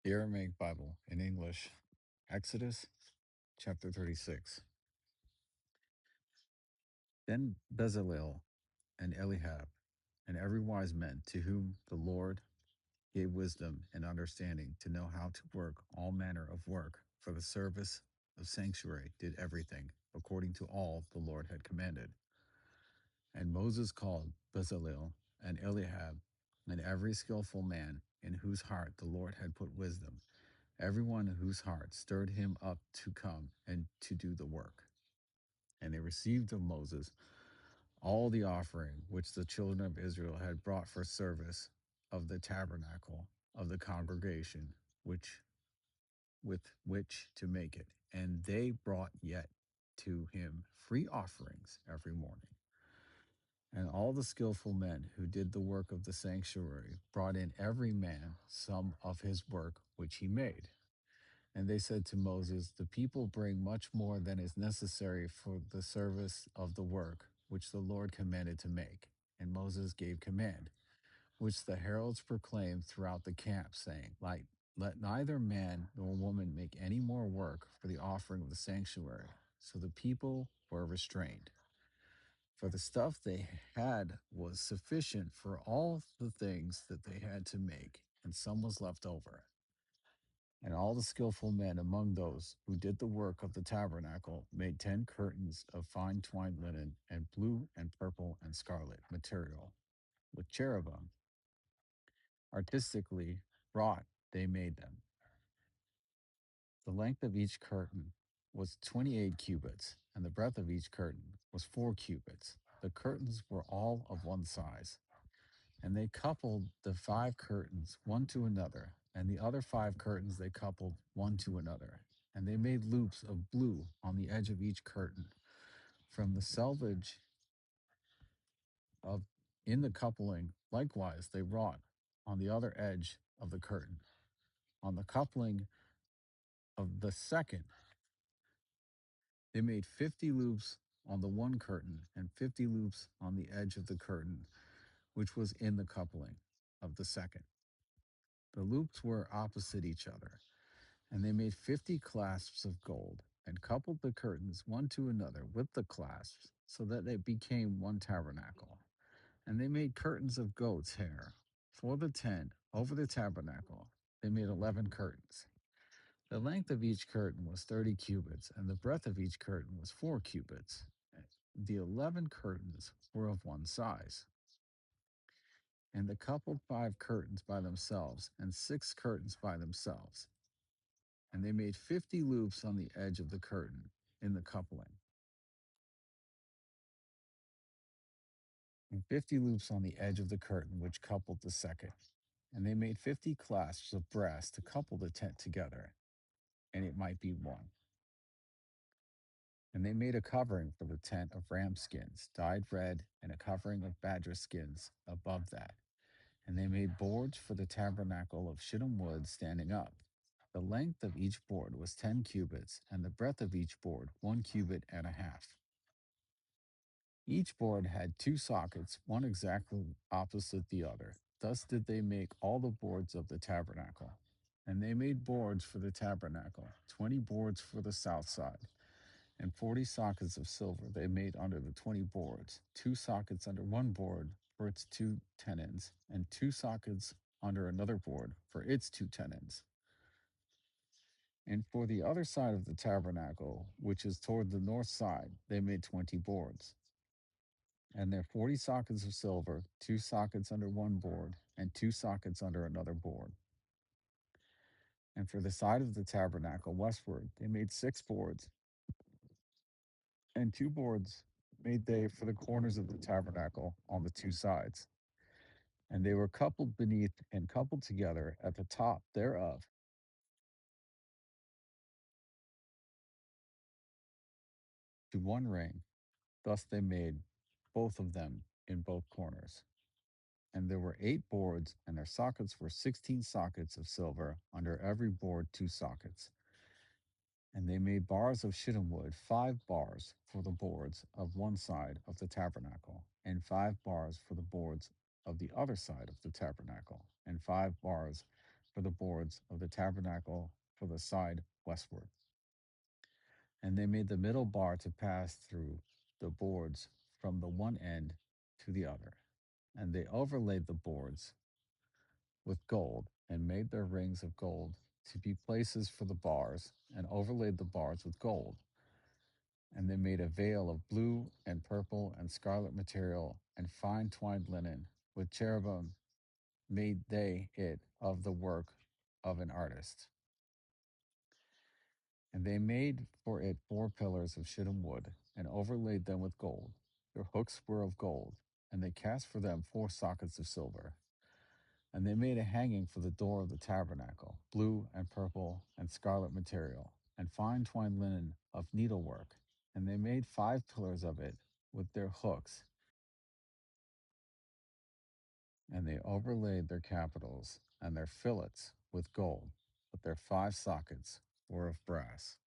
The Aramaic Bible in English, Exodus chapter 36. Then Bezalel and Eliab and every wise man to whom the Lord gave wisdom and understanding to know how to work all manner of work for the service of sanctuary did everything according to all the Lord had commanded. And Moses called Bezalel and Eliab and every skillful man in whose heart the Lord had put wisdom, everyone whose heart stirred him up to come and to do the work. And they received of Moses all the offering which the children of Israel had brought for service of the tabernacle of the congregation, which with which to make it. And they brought yet to him free offerings every morning. And all the skillful men who did the work of the sanctuary brought in every man some of his work which he made. And they said to Moses, the people bring much more than is necessary for the service of the work which the Lord commanded to make. And Moses gave command, which the heralds proclaimed throughout the camp, saying, let neither man nor woman make any more work for the offering of the sanctuary. So the people were restrained. For the stuff they had was sufficient for all the things that they had to make, and some was left over. And all the skillful men among those who did the work of the tabernacle made 10 curtains of fine twined linen and blue and purple and scarlet material. With cherubim, artistically wrought, they made them. The length of each curtain was 28 cubits, and the breadth of each curtain was 4 cubits. The curtains were all of one size. And they coupled the 5 curtains one to another, and the other 5 curtains they coupled one to another. And they made loops of blue on the edge of each curtain. From the selvage of in the coupling, likewise they wrought on the other edge of the curtain. On the coupling of the second, they made 50 loops on the one curtain and 50 loops on the edge of the curtain, which was in the coupling of the second. The loops were opposite each other. And they made 50 clasps of gold, and coupled the curtains one to another with the clasps, so that they became one tabernacle. And they made curtains of goat's hair for the tent over the tabernacle. They made 11 curtains. The length of each curtain was 30 cubits, and the breadth of each curtain was 4 cubits. The 11 curtains were of one size. And they coupled 5 curtains by themselves, and 6 curtains by themselves. And they made 50 loops on the edge of the curtain in the coupling, and 50 loops on the edge of the curtain which coupled the second. And they made 50 clasps of brass to couple the tent together, and it might be one. And they made a covering for the tent of ram skins, dyed red, and a covering of badger skins above that. And they made boards for the tabernacle of shittim wood standing up. The length of each board was 10 cubits, and the breadth of each board 1.5 cubits. Each board had 2 sockets, one exactly opposite the other. Thus did they make all the boards of the tabernacle. And they made boards for the tabernacle, 20 boards for the south side, and 40 sockets of silver they made under the 20 boards, 2 sockets under one board for its 2 tenons, and 2 sockets under another board for its 2 tenons. And for the other side of the tabernacle, which is toward the north side, they made 20 boards. And there are 40 sockets of silver, 2 sockets under one board, and 2 sockets under another board. And for the side of the tabernacle westward, they made 6 boards, and 2 boards made they for the corners of the tabernacle on the 2 sides. And they were coupled beneath and coupled together at the top thereof to one ring. Thus they made both of them in both corners. And there were 8 boards, and their sockets were 16 sockets of silver, under every board 2 sockets. And they made bars of shittim wood, 5 bars for the boards of one side of the tabernacle, and 5 bars for the boards of the other side of the tabernacle, and 5 bars for the boards of the tabernacle for the side westward. And they made the middle bar to pass through the boards from the one end to the other. And they overlaid the boards with gold and made their rings of gold to be places for the bars and overlaid the bars with gold. And they made a veil of blue and purple and scarlet material and fine twined linen. With cherubim made they it of the work of an artist. And they made for it 4 pillars of shittim wood and overlaid them with gold. Their hooks were of gold, and they cast for them 4 sockets of silver. And they made a hanging for the door of the tabernacle, blue and purple and scarlet material, and fine twined linen of needlework. And they made 5 pillars of it with their hooks, and they overlaid their capitals and their fillets with gold, but their 5 sockets were of brass.